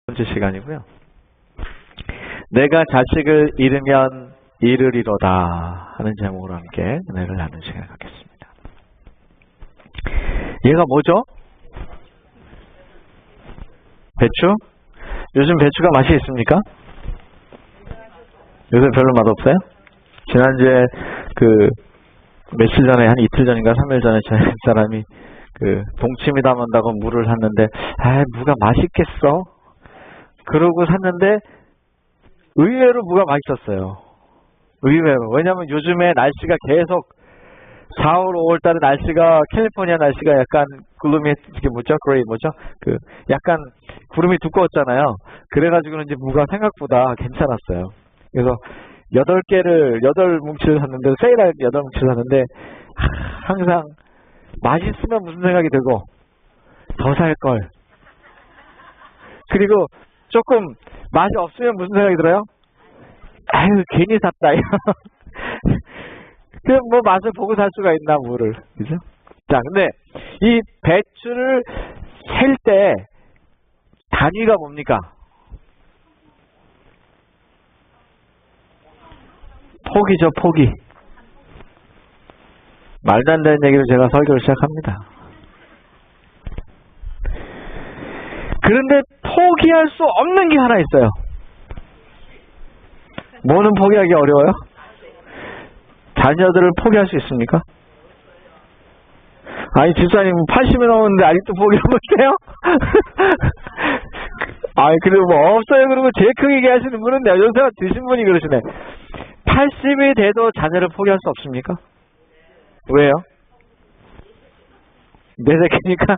번째 시간이고요. 내가 자식을 잃으면 잃으리로다 하는 제목으로 함께 은혜를 나누는 시간을 갖겠습니다. 얘가 뭐죠? 배추? 요즘 배추가 맛이 있습니까? 요새 별로 맛없어요? 지난주에 며칠 전에 한 이틀 전인가 3일 전에 제 사람이 동치미 담은다고 무를 샀는데 무가 맛있겠어? 그러고 샀는데 의외로 무가 맛있었어요. 의외로. 왜냐면 요즘에 날씨가 계속 4월, 5월 달에 날씨가 캘리포니아 날씨가 약간 글루미, 이게 뭐죠? 그레이 뭐죠? 약간 구름이 두꺼웠잖아요. 그래가지고 이제 무가 생각보다 괜찮았어요. 그래서 8뭉치를 샀는데, 세일할 8뭉치를 샀는데, 항상 맛있으면 무슨 생각이 들고, 더 살걸. 그리고 조금 맛이 없으면 무슨 생각이 들어요? 아유, 괜히 샀다. 뭐 맛을 보고 살 수가 있나, 무를. 그죠? 자, 근데 이 배추를 셀 때 단위가 뭡니까? 포기죠, 포기. 말도 안 되는 얘기를 제가 설교를 시작합니다. 그런데 포기할 수 없는 게 하나 있어요. 뭐는 포기하기 어려워요? 자녀들을 포기할 수 있습니까? 아니, 집사님 80이 넘었는데 아직도 포기 못해요? 아니, 그리고 뭐 없어요. 그리고 제일 크게 얘기하시는 분은 요새 드신 분이 그러시네. 80이 돼도 자녀를 포기할 수 없습니까? 왜요? 내 새끼니까.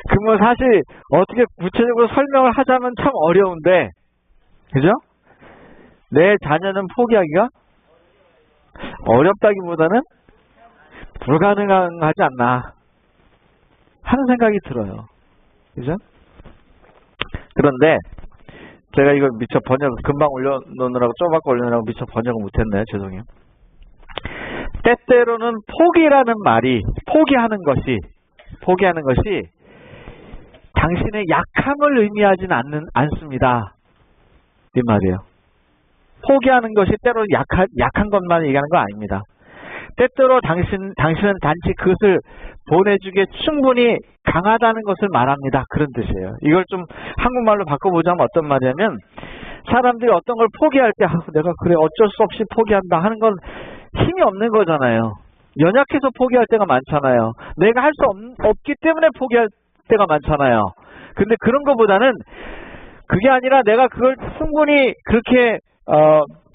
그러면 사실 어떻게 구체적으로 설명을 하자면 참 어려운데, 그죠? 내 자녀는 포기하기가 어렵다기보다는 불가능하지 않나 하는 생각이 들어요. 그죠? 그런데 제가 이걸 미처 금방 올려놓느라고 쪼박고 올려놓으라고 미처 번역을 못했네요. 죄송해요. 때때로는 포기라는 말이 포기하는 것이 당신의 약함을 의미하진 않습니다. 이 말이에요. 포기하는 것이 때로 약한 것만 얘기하는 거 아닙니다. 때때로 당신은 단지 그것을 보내주기에 충분히 강하다는 것을 말합니다. 그런 뜻이에요. 이걸 좀 한국말로 바꿔보자면 어떤 말이냐면, 사람들이 어떤 걸 포기할 때 내가 그래 어쩔 수 없이 포기한다 하는 건 힘이 없는 거잖아요. 연약해서 포기할 때가 많잖아요. 내가 할 수 없기 때문에 포기할 때가 많잖아요. 근데 그런 것보다는 그게 아니라 내가 그걸 충분히 그렇게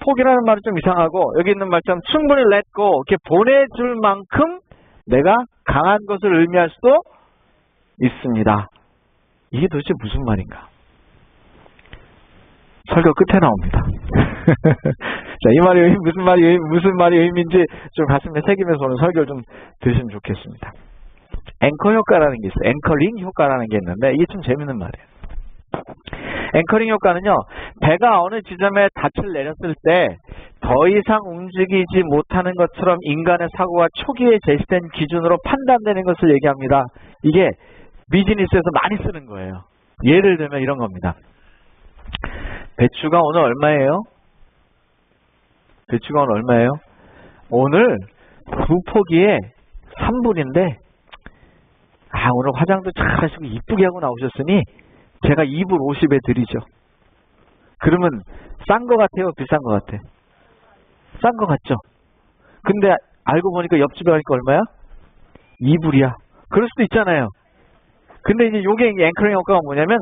포기라는 말은 좀 이상하고, 여기 있는 말처럼 충분히 let go, 이렇게 보내줄 만큼 내가 강한 것을 의미할 수도 있습니다. 이게 도대체 무슨 말인가? 설교 끝에 나옵니다. 자, 이 말이 무슨 말이 의미인지 좀 가슴에 새기면서 오늘 설교를 좀 들으시면 좋겠습니다. 앵커 효과라는 게 있어요. 앵커링 효과라는 게 있는데, 이게 좀 재밌는 말이에요. 앵커링 효과는요, 배가 어느 지점에 닻을 내렸을 때 더 이상 움직이지 못하는 것처럼 인간의 사고가 초기에 제시된 기준으로 판단되는 것을 얘기합니다. 이게 비즈니스에서 많이 쓰는 거예요. 예를 들면 이런 겁니다. 배추가 오늘 얼마예요? 배추가 오늘 얼마예요? 오늘 2포기에 3불인데, 오늘 화장도 잘 하시고 이쁘게 하고 나오셨으니 제가 2불 50에 드리죠. 그러면 싼 거 같아요? 비싼 거 같아? 싼 거 같죠? 근데 알고 보니까 옆집에 가니까 얼마야? 2불이야. 그럴 수도 있잖아요. 근데 이제 요게 앵커링 효과가 뭐냐면,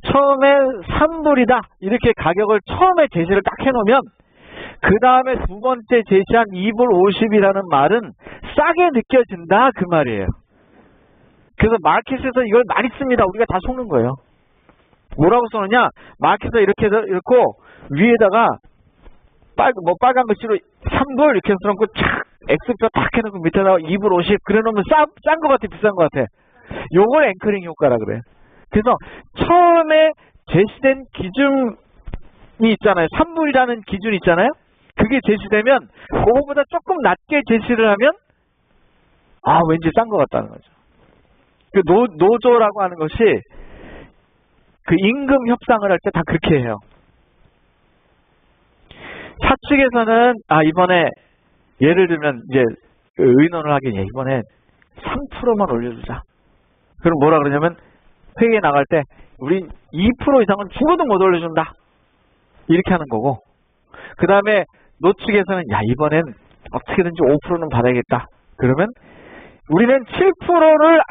처음에 3불이다 이렇게 가격을 처음에 제시를 딱 해놓으면, 그 다음에 두 번째 제시한 2불 50이라는 말은 싸게 느껴진다 그 말이에요. 그래서 마켓에서 이걸 많이 씁니다. 우리가 다 속는 거예요. 뭐라고 써느냐? 마켓에서 이렇게 읽고 위에다가 빨간 글씨로 3불 이렇게 써놓고 착 X표 딱 해놓고 밑에다가 2불 50 그래놓으면 싼 거 같아, 비싼 거 같아. 요걸 앵커링 효과라 그래. 그래서 처음에 제시된 기준이 있잖아요. 3불이라는 기준이 있잖아요. 그게 제시되면 그거보다 조금 낮게 제시를 하면 왠지 싼 것 같다는 거죠. 그 노조라고 하는 것이 그 임금 협상을 할 때 다 그렇게 해요. 사측에서는 이번에 예를 들면 이제 의논을 하긴 이번에 3%만 올려주자. 그럼 뭐라 그러냐면 회의에 나갈 때 우린 2% 이상은 죽어도 못 올려준다. 이렇게 하는 거고, 그 다음에 노측에서는 이번엔 어떻게든지 5%는 받아야겠다. 그러면 우리는 7%를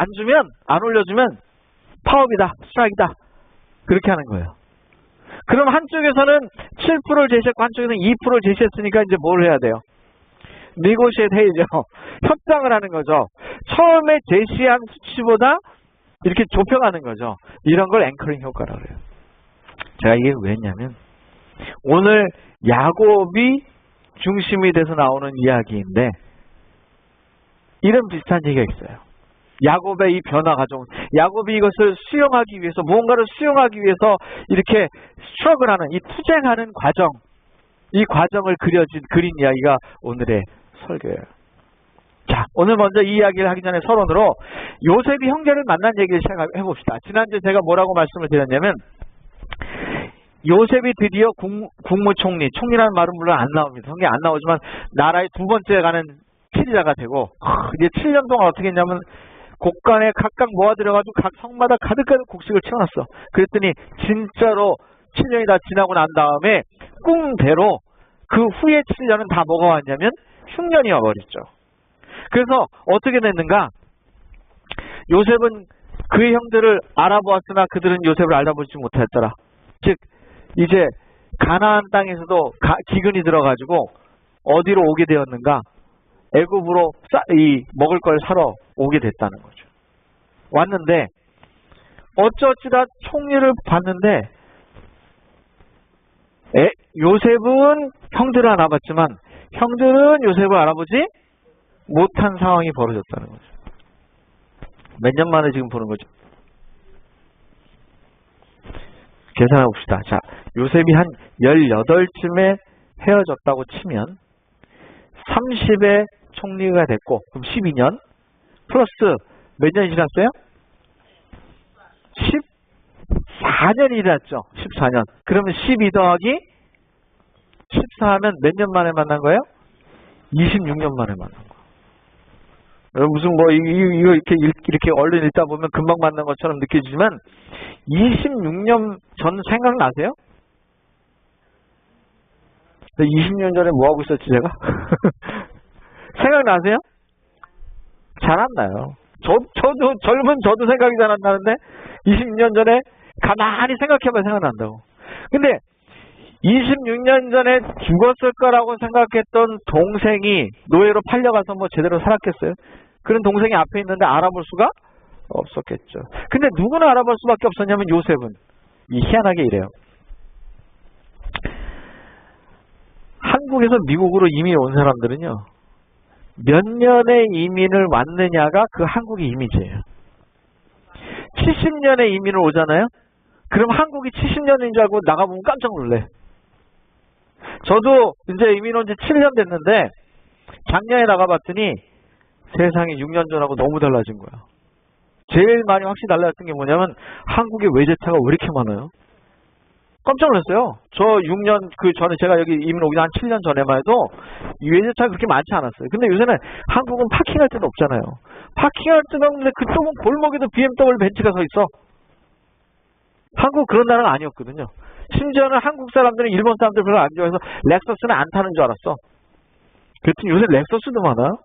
안 올려주면 파업이다, 스트라이크다. 그렇게 하는 거예요. 그럼 한쪽에서는 7%를 제시했고 한쪽에서는 2%를 제시했으니까 이제 뭘 해야 돼요? 네고시에이트 해야죠. 협상을 하는 거죠. 처음에 제시한 수치보다 이렇게 좁혀가는 거죠. 이런 걸 앵커링 효과라고 해요. 제가 이게 왜 했냐면 오늘 야곱이 중심이 돼서 나오는 이야기인데 이런 비슷한 얘기가 있어요. 야곱의 이 변화 가져온, 야곱이 이것을 수용하기 위해서, 무언가를 수용하기 위해서 이렇게 스트러글하는, 이 투쟁하는 과정, 이 과정을 그린 이야기가 오늘의 설교예요. 자, 오늘 먼저 이 이야기를 하기 전에 서론으로 요셉이 형제를 만난 얘기를 시작해 봅시다. 지난주에 제가 뭐라고 말씀을 드렸냐면 요셉이 드디어 국무총리, 총리라는 말은 물론 안 나옵니다. 성경에 안 나오지만 나라의 두 번째 가는 치리자가 되고, 이제 7년 동안 어떻게 했냐면 곡간에 각각 모아들여가지고 각 성마다 가득가득 곡식을 채워놨어. 그랬더니 진짜로 7년이 다 지나고 난 다음에 꿈대로 그 후에 7년은 다 뭐가 왔냐면 흉년이 와버렸죠. 그래서 어떻게 됐는가? 요셉은 그의 형들을 알아보았으나 그들은 요셉을 알아보지 못했더라. 즉 이제 가나안 땅에서도 기근이 들어가지고 어디로 오게 되었는가? 애굽으로 먹을 걸 사러 오게 됐다는 거죠. 왔는데 어찌어찌다 총리를 봤는데 요셉은 형들을 알아봤지만 형들은 요셉을 알아보지 못한 상황이 벌어졌다는 거죠. 몇 년 만에 지금 보는 거죠. 계산해 봅시다. 자, 요셉이 한 18쯤에 헤어졌다고 치면 30에 총리가 됐고, 그럼 12년 플러스 몇 년이 지났어요? 14년이 지났죠. 14년. 그러면 12 더하기 14하면 몇 년 만에 만난 거예요? 26년 만에 만난 거예요. 무슨 뭐 이거 이렇게 얼른 읽다 보면 금방 만난 것처럼 느껴지지만 26년 전 생각나세요? 20년 전에 뭐 하고 있었지 제가? 생각나세요? 잘 안 나요. 저도 젊은 저도 생각이 잘 안 나는데 20년 전에 가만히 생각해봐야 생각난다고. 근데 26년 전에 죽었을 거라고 생각했던 동생이 노예로 팔려가서 뭐 제대로 살았겠어요? 그런 동생이 앞에 있는데 알아볼 수가 없었겠죠. 근데 누구나 알아볼 수밖에 없었냐면 요셉은 희한하게 이래요. 한국에서 미국으로 이민 온 사람들은요, 몇 년의 이민을 왔느냐가 그 한국의 이미지예요. 70년의 이민을 오잖아요? 그럼 한국이 70년인 줄 알고 나가보면 깜짝 놀래. 저도 이제 이민 온 지 7년 됐는데 작년에 나가봤더니 세상이 6년 전하고 너무 달라진 거야. 제일 많이 확실히 달라졌던 게 뭐냐면 한국의 외제차가 왜 이렇게 많아요? 깜짝 놀랐어요. 저 6년 전에 제가 여기 이민 오기 한 7년 전에만 해도 이 외제차가 그렇게 많지 않았어요. 근데 요새는 한국은 파킹할 데도 없잖아요. 파킹할 데도 없는데 그쪽은 골목에도 BMW 벤츠가 서 있어. 한국 그런 나라가 아니었거든요. 심지어는 한국 사람들은 일본 사람들 별로 안 좋아해서 렉서스는 안 타는 줄 알았어. 그랬더니 요새 렉서스도 많아요.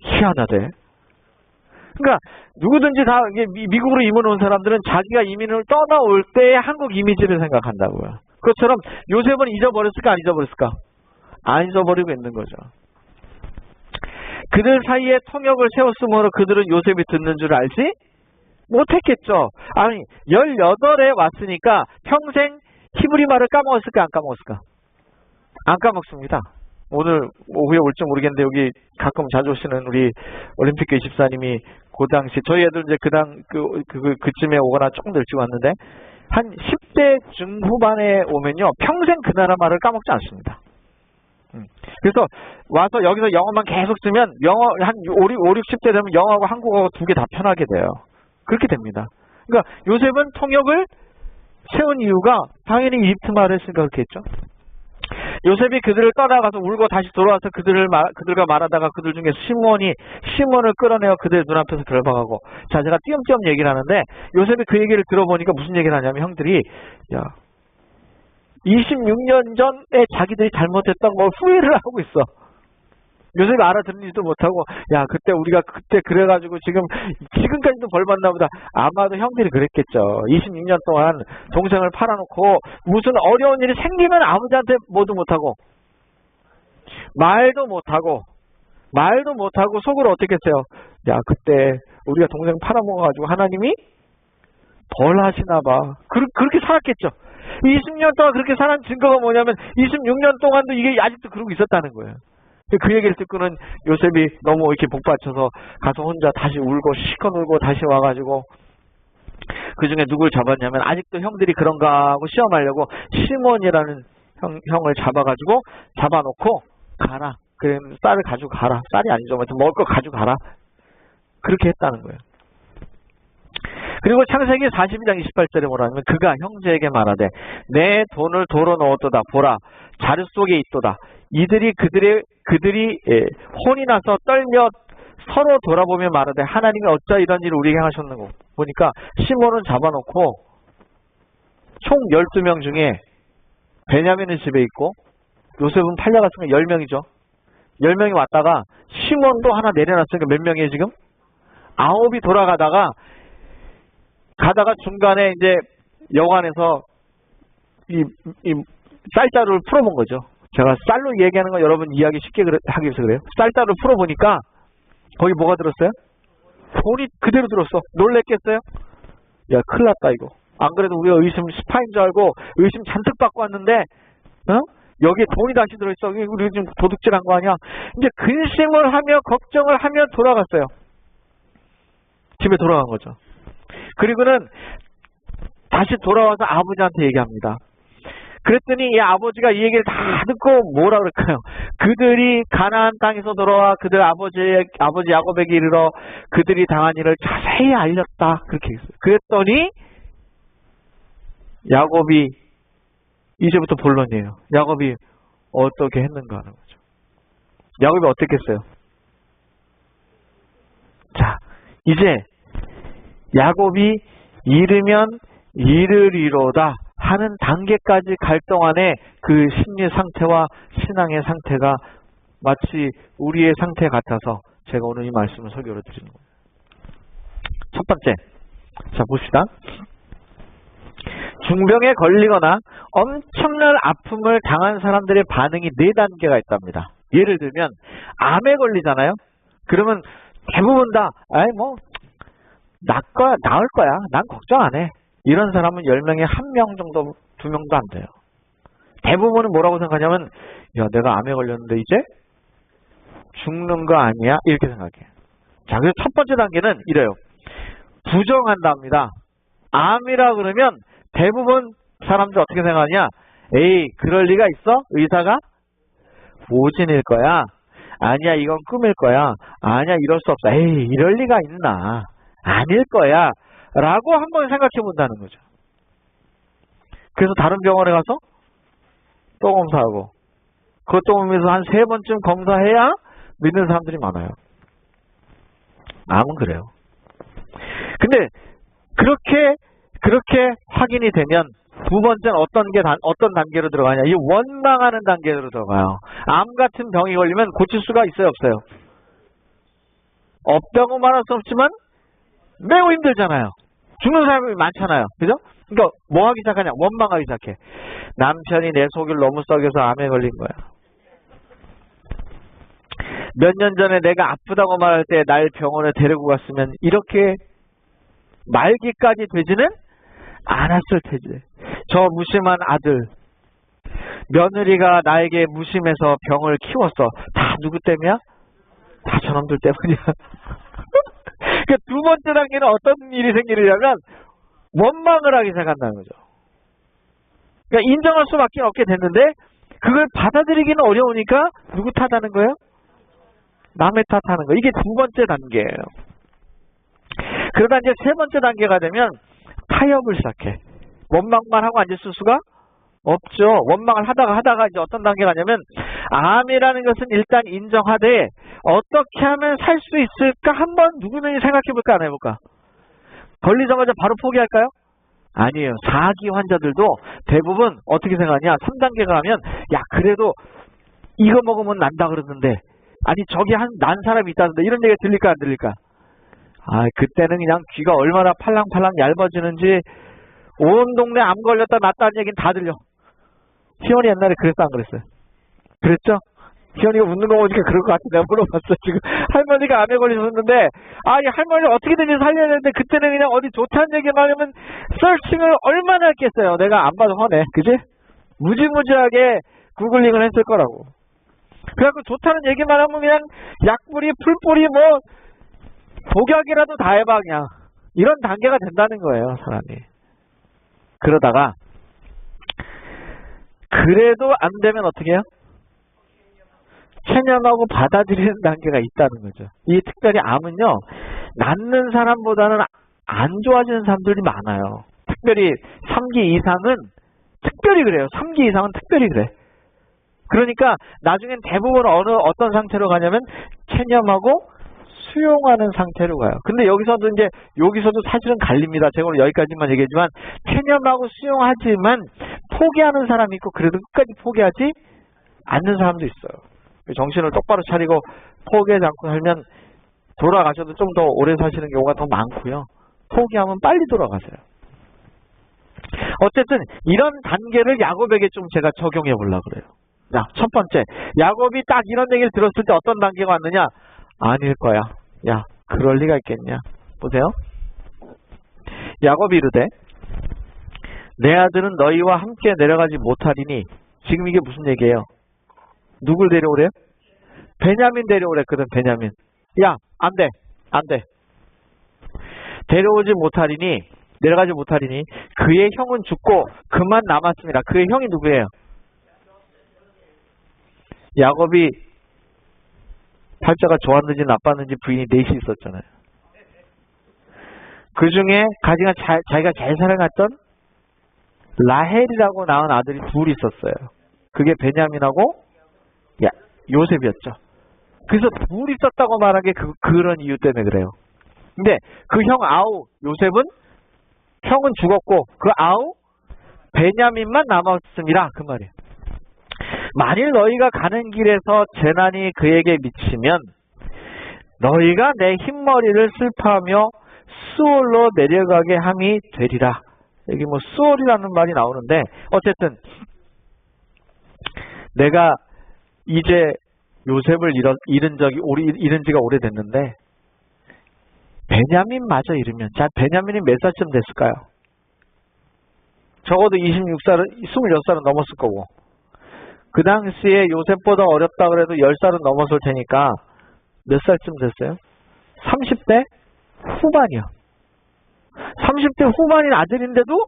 희한하대. 그러니까 누구든지 다 미국으로 이민 온 사람들은 자기가 이민을 떠나올 때의 한국 이미지를 생각한다고요. 그것처럼 요셉은 잊어버렸을까 안 잊어버렸을까? 안 잊어버리고 있는 거죠. 그들 사이에 통역을 세웠으므로 그들은 요셉이 듣는 줄 알지 못했겠죠. 아니 18에 왔으니까 평생 히브리 말을 까먹었을까 안 까먹었을까? 안 까먹습니다. 오늘 오후에 올지 모르겠는데 여기 가끔 자주 오시는 우리 올림픽교 24님이 그 당시 저희 애들 이제 그쯤에 오거나 조금 더 일찍 왔는데 한 10대 중후반에 오면요 평생 그 나라 말을 까먹지 않습니다. 그래서 와서 여기서 영어만 계속 쓰면 영어 한 5, 60대 되면 영어하고 한국어가 두 개 다 편하게 돼요. 그렇게 됩니다. 그러니까 요셉은 통역을 세운 이유가 당연히 이집트 말을 했으니까 그렇겠죠. 요셉이 그들을 떠나가서 울고 다시 돌아와서 그들과 말하다가 그들 중에 시몬을 끌어내어 그들의 눈앞에서 결박하고. 자, 제가 띄엄띄엄 얘기를 하는데 요셉이 그 얘기를 들어보니까 무슨 얘기를 하냐면 형들이 26년 전에 자기들이 잘못했던 걸 후회를 하고 있어. 요셉이 알아듣는지도 못하고 그때 우리가 그때 그래가지고 지금까지도 벌 받나 보다. 아마도 형들이 그랬겠죠. 26년 동안 동생을 팔아놓고 무슨 어려운 일이 생기면 아버지한테 뭐도 못하고 말도 못하고 속으로 어떻게 했어요? 그때 우리가 동생 팔아먹어가지고 하나님이 벌하시나 봐. 그렇게 살았겠죠. 20년 동안 그렇게 살은 증거가 뭐냐면 26년 동안도 이게 아직도 그러고 있었다는 거예요. 그 얘기를 듣고는 요셉이 너무 이렇게 복받쳐서 가서 혼자 다시 울고 시컷 울고 다시 와가지고 그 중에 누굴 잡았냐면 아직도 형들이 그런가 하고 시험하려고 시몬이라는 형을 잡아놓고 가라. 그래 쌀을 가지고 가라. 쌀이 아니죠. 먹을 거 가지고 가라. 그렇게 했다는 거예요. 그리고 창세기 42장 28절에 뭐라 하냐면 그가 형제에게 말하되 내 돈을 도로 넣었도다. 보라 자루 속에 있도다. 이들이 그들이 혼이 나서 떨며 서로 돌아보며 말하되 하나님이 어찌 이런 일을 우리에게 하셨는고. 보니까 시몬은 잡아놓고 총 12명 중에 베냐민은 집에 있고 요셉은 팔려갔으니까 10명이죠. 10명이 왔다가 시몬도 하나 내려놨으니까 몇 명이에요 지금? 9이 돌아가다가 중간에 이제 여관에서 이 쌀자루를 풀어본 거죠. 제가 쌀로 얘기하는 건 여러분 이해하기 쉽게 하기 위해서 그래요. 쌀자루를 풀어보니까 거기 뭐가 들었어요? 돈이 그대로 들었어. 놀랬겠어요? 큰일 났다 이거. 안 그래도 우리가 의심 스파인 줄 알고 의심 잔뜩 받고 왔는데 여기에 돈이 다시 들어있어. 우리 지금 도둑질한 거 아니야? 이제 근심을 하며 걱정을 하며 돌아갔어요. 집에 돌아간 거죠. 그리고는 다시 돌아와서 아버지한테 얘기합니다. 그랬더니 이 아버지가 이 얘기를 다 듣고 뭐라 그럴까요? 그들이 가나안 땅에서 돌아와 그들 아버지 야곱에게 이르러 그들이 당한 일을 자세히 알렸다. 그렇게 했어요. 그랬더니 야곱이 이제부터 본론이에요. 야곱이 어떻게 했는가 하는 거죠. 야곱이 어떻게 했어요? 자, 이제 야곱이 이르면 이르리로다 하는 단계까지 갈 동안에 그 심리 상태와 신앙의 상태가 마치 우리의 상태 같아서 제가 오늘 이 말씀을 설교를 드리는 거예요. 첫 번째, 자 봅시다. 중병에 걸리거나 엄청난 아픔을 당한 사람들의 반응이 4단계가 있답니다. 예를 들면 암에 걸리잖아요. 그러면 대부분 다 나을 거야. 난 걱정 안 해. 이런 사람은 10명에 1명 정도, 2명도 안 돼요. 대부분은 뭐라고 생각하냐면 내가 암에 걸렸는데 이제 죽는 거 아니야? 이렇게 생각해. 자, 그래서 첫 번째 단계는 이래요. 부정한답니다. 암이라 그러면 대부분 사람들 어떻게 생각하냐? 에이, 그럴 리가 있어? 의사가 오진일 거야. 아니야, 이건 꿈일 거야. 아니야, 이럴 수 없어. 에이, 이럴 리가 있나? 아닐 거야. 라고 한번 생각해 본다는 거죠. 그래서 다른 병원에 가서 또 검사하고 그것도 오면서 한 3번쯤 검사해야 믿는 사람들이 많아요. 암은 그래요. 근데 그렇게 확인이 되면 두 번째는 어떤 단계로 들어가냐? 이 원망하는 단계로 들어가요. 암 같은 병이 걸리면 고칠 수가 있어요, 없어요? 없다고 말할 수 없지만 매우 힘들잖아요. 죽는 사람이 많잖아요. 그죠? 그러니까 뭐 하기 시작하냐? 원망하기 시작해. 남편이 내 속을 너무 썩여서 암에 걸린 거야. 몇 년 전에 내가 아프다고 말할 때 날 병원에 데리고 갔으면 이렇게 말기까지 되지는 않았을 테지. 저 무심한 아들, 며느리가 나에게 무심해서 병을 키웠어. 다 누구 때문이야? 다 저놈들 때문이야. 그러니까 두 번째 단계는 어떤 일이 생기려면 원망을 하기 시작한다는 거죠. 그러니까 인정할 수밖에 없게 됐는데 그걸 받아들이기는 어려우니까 누구 탓하는 거예요? 남의 탓하는 거. 이게 두 번째 단계예요. 그러다 이제 세 번째 단계가 되면 타협을 시작해. 원망만 하고 앉을 수가 없죠. 원망을 하다가 이제 어떤 단계가 가냐면 암이라는 것은 일단 인정하되 어떻게 하면 살 수 있을까 한번 누구는 생각해볼까 안 해볼까? 걸리자마자 바로 포기할까요? 아니에요. 4기 환자들도 대부분 어떻게 생각하냐? 3단계가 가면 야 그래도 이거 먹으면 난다 그러는데 아니 저기 난 사람이 있다는데 이런 얘기가 들릴까 안 들릴까? 아 그때는 그냥 귀가 얼마나 팔랑팔랑 얇아지는지 온 동네 암 걸렸다 낫다는 얘기는 다 들려. 희원이 옛날에 그랬어 안 그랬어요? 그랬죠? 희원이가 웃는 거 보니까 그럴 것 같아. 내가 물어봤어. 지금 할머니가 암에 걸리셨는데 이 할머니를 어떻게든지 살려야 되는데 그때는 그냥 어디 좋다는 얘기만 하면 서칭을 얼마나 했겠어요. 내가 안 봐도 화내. 그지? 무지무지하게 구글링을 했을 거라고. 그래갖고 좋다는 얘기만 하면 그냥 약뿌리 풀뿌리 뭐 독약이라도 다 해봐 그냥. 이런 단계가 된다는 거예요 사람이. 그러다가 그래도 안 되면 어떻게 해요? 체념하고 받아들이는 단계가 있다는 거죠. 이 특별히 암은요. 낫는 사람보다는 안 좋아지는 사람들이 많아요. 특별히 3기 이상은 특별히 그래요. 3기 이상은 특별히 그래. 그러니까 나중엔 대부분 어떤 상태로 가냐면 체념하고 수용하는 상태로 가요. 근데 여기서도 사실은 갈립니다. 제가 오늘 여기까지만 얘기했지만 체념하고 수용하지만 포기하는 사람이 있고 그래도 끝까지 포기하지 않는 사람도 있어요. 정신을 똑바로 차리고 포기하지 않고 살면 돌아가셔도 좀 더 오래 사시는 경우가 더 많고요. 포기하면 빨리 돌아가세요. 어쨌든 이런 단계를 야곱에게 좀 제가 적용해 보려고 그래요. 자, 첫 번째. 야곱이 딱 이런 얘기를 들었을 때 어떤 단계가 왔느냐? 아닐 거야. 야, 그럴 리가 있겠냐? 보세요. 야곱이 이르되 내 아들은 너희와 함께 내려가지 못하리니 지금 이게 무슨 얘기예요? 누굴 데려오래요? 베냐민 데려오랬거든. 베냐민. 야, 안 돼. 안 돼. 데려오지 못하리니 내려가지 못하리니 그의 형은 죽고 그만 남았습니다. 그의 형이 누구예요? 야곱이 팔자가 좋았는지 나빴는지 부인이 넷이 있었잖아요. 그 중에 자기가 제일 사랑했던 라헬이라고 낳은 아들이 둘이 있었어요. 그게 베냐민하고 요셉이었죠. 그래서 둘이 있었다고 말한 게 그런 이유 때문에 그래요. 근데 그 형 아우 요셉은 형은 죽었고 그 아우 베냐민만 남았습니다. 그 말이에요. 만일 너희가 가는 길에서 재난이 그에게 미치면 너희가 내 흰머리를 슬퍼하며 수올로 내려가게 함이 되리라. 여기 뭐 수올이라는 말이 나오는데 어쨌든 내가 이제 요셉을 잃은 지가 오래됐는데 베냐민마저 잃으면 자 베냐민이 몇 살쯤 됐을까요? 적어도 26살은 넘었을 거고 그 당시에 요셉보다 어렵다 그래도 10살은 넘었을 테니까 몇 살쯤 됐어요? 30대 후반이요. 30대 후반인 아들인데도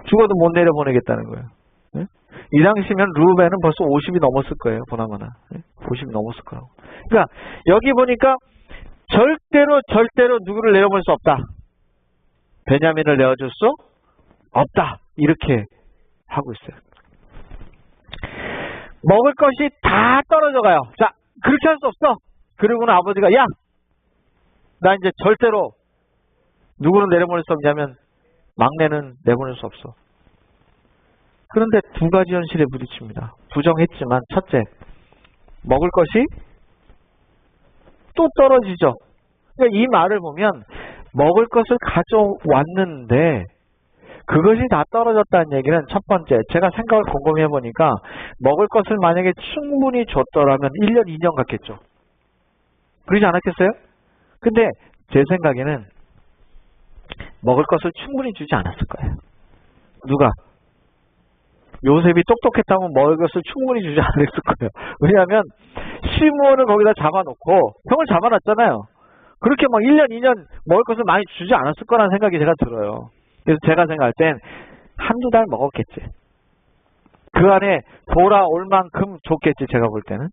죽어도 못 내려보내겠다는 거예요. 네? 이 당시면 루벤은 벌써 50이 넘었을 거예요. 보나마나. 네? 50이 넘었을 거라고. 그러니까 여기 보니까 절대로 누구를 내려볼 수 없다. 베냐민을 내어줄 수 없다. 이렇게 하고 있어요. 먹을 것이 다 떨어져 가요. 자, 그렇게 할 수 없어. 그러고는 아버지가 야, 나 이제 절대로 누구는 내려보낼 수 없냐면 막내는 내보낼 수 없어. 그런데 두 가지 현실에 부딪힙니다. 부정했지만 첫째, 먹을 것이 또 떨어지죠. 그러니까 이 말을 보면 먹을 것을 가져왔는데 그것이 다 떨어졌다는 얘기는 첫 번째, 제가 생각을 곰곰이 해보니까 먹을 것을 만약에 충분히 줬더라면 1년, 2년 갔겠죠. 그러지 않았겠어요? 근데 제 생각에는 먹을 것을 충분히 주지 않았을 거예요. 누가? 요셉이 똑똑했다면 먹을 것을 충분히 주지 않았을 거예요. 왜냐하면 시므온을 거기다 잡아놓고 형을 잡아놨잖아요. 그렇게 막 1년, 2년 먹을 것을 많이 주지 않았을 거라는 생각이 제가 들어요. 그래서 제가 생각할 땐 한두 달 먹었겠지. 그 안에 돌아올 만큼 줬겠지, 제가 볼 때는.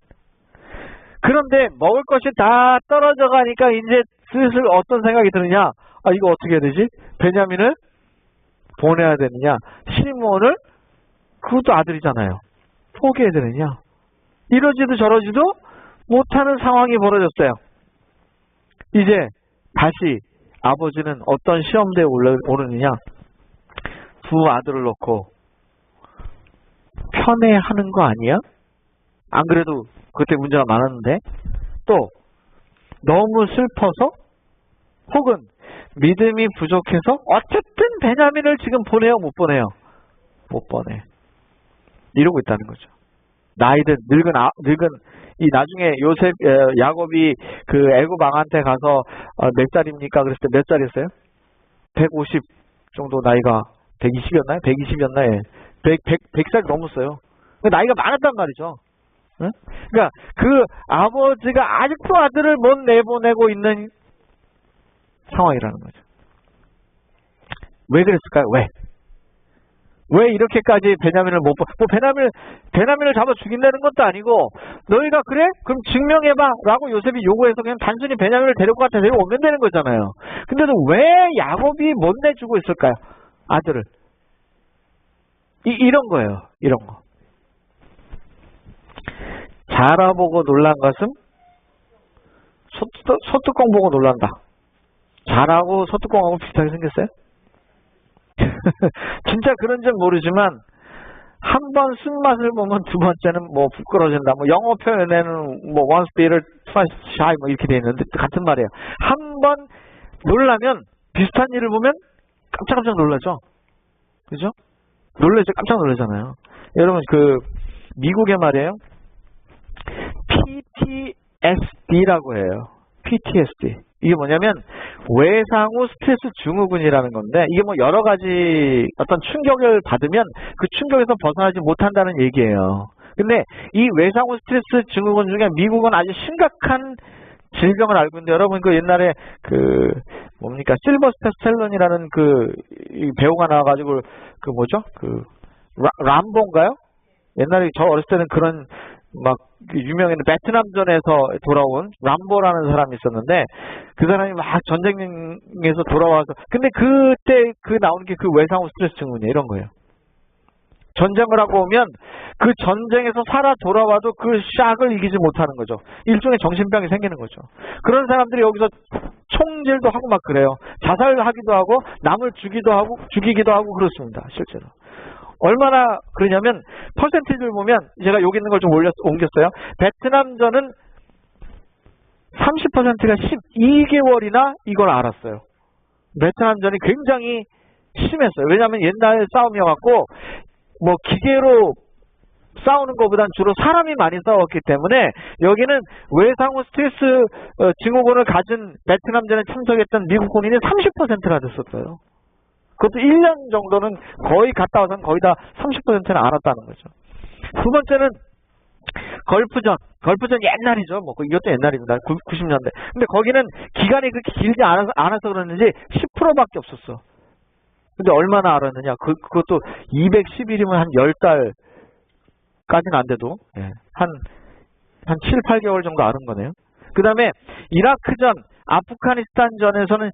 그런데 먹을 것이 다 떨어져 가니까 이제 슬슬 어떤 생각이 드느냐? 아, 이거 어떻게 해야 되지? 베냐민을 보내야 되느냐? 시므온을, 그것도 아들이잖아요. 포기해야 되느냐? 이러지도 저러지도 못하는 상황이 벌어졌어요. 이제 다시 아버지는 어떤 시험대에 오르느냐? 두 아들을 놓고 편애하는 거 아니야? 안 그래도 그때 문제가 많았는데, 또 너무 슬퍼서 혹은 믿음이 부족해서 어쨌든 베냐민을 지금 보내요, 못 보내요? 못 보내. 이러고 있다는 거죠. 나이든 늙은 이 나중에 야곱이 그 애굽 왕한테 가서 몇 살입니까? 그랬을 때 몇 살이었어요? 150 정도 나이가 120이었나요? 120이었나요? 100살 넘었어요. 나이가 많았단 말이죠. 응? 그러니까 그 아버지가 아직도 아들을 못 내보내고 있는 상황이라는 거죠. 왜 그랬을까요? 왜 이렇게까지 베냐민을 베냐민을 잡아 죽인다는 것도 아니고, 너희가 그래? 그럼 증명해봐 라고 요셉이 요구해서 그냥 단순히 베냐민을 데려오면 되는 거잖아요. 근데도 왜 야곱이 못 내주고 있을까요? 아들을. 이런 거예요. 이런 거. 자라보고 놀란 것은 소뚜껑 보고 놀란다. 자라고 소뚜껑하고 비슷하게 생겼어요? 진짜 그런지는 모르지만 한 번 쓴맛을 보면 두 번째는 뭐 부끄러진다. 뭐 영어 표현에는 뭐 once bitter, twice shy 뭐 이렇게 돼 있는데 같은 말이에요. 한 번 놀라면 비슷한 일을 보면 깜짝깜짝 놀라죠. 그죠? 놀라죠. 깜짝 놀라잖아요. 여러분 그 미국의 말이에요. PTSD라고 해요. PTSD. 이게 뭐냐면 외상후 스트레스 증후군이라는 건데, 이게 뭐 여러 가지 어떤 충격을 받으면 그 충격에서 벗어나지 못한다는 얘기예요. 근데 이 외상후 스트레스 증후군 중에 미국은 아주 심각한 질병을 알고 있는데, 여러분 그 옛날에 그 뭡니까 실버스타 스텔론이라는 그 배우가 나와가지고 그 뭐죠 그 람보인가요? 옛날에 저 어렸을 때는 그런 막 유명한 베트남전에서 돌아온 람보라는 사람이 있었는데, 그 사람이 막 전쟁에서 돌아와서, 근데 그때 그 나오는 게 그 외상후 스트레스 증후군이에요. 이런 거예요. 전쟁을 하고 오면 그 전쟁에서 살아 돌아와도 그 샥을 이기지 못하는 거죠. 일종의 정신병이 생기는 거죠. 그런 사람들이 여기서 총질도 하고 막 그래요. 자살하기도 하고 남을 죽이기도 하고 그렇습니다. 실제로. 얼마나 그러냐면 퍼센티지를 보면, 제가 여기 있는 걸 좀 옮겼어요. 베트남전은 30%가 12개월이나 이걸 알았어요. 베트남전이 굉장히 심했어요. 왜냐하면 옛날 싸움이어갖고 뭐 기계로 싸우는 것보단 주로 사람이 많이 싸웠기 때문에, 여기는 외상후 스트레스 증후군을 가진 베트남전에 참석했던 미국 군인이 30%가 됐었어요. 그것도 1년 정도는 거의 갔다 와서는 거의 다 30%는 알았다는 거죠. 두 번째는 걸프전 옛날이죠. 뭐 이것도 옛날입니다. 90년대. 근데 거기는 기간이 그렇게 길지 않아서 그러는지 10%밖에 없었어. 근데 얼마나 알았느냐? 그것도 210일이면 한 10달까지는 안 돼도 한 7, 8개월 정도 아는 거네요. 그 다음에 이라크전, 아프가니스탄전에서는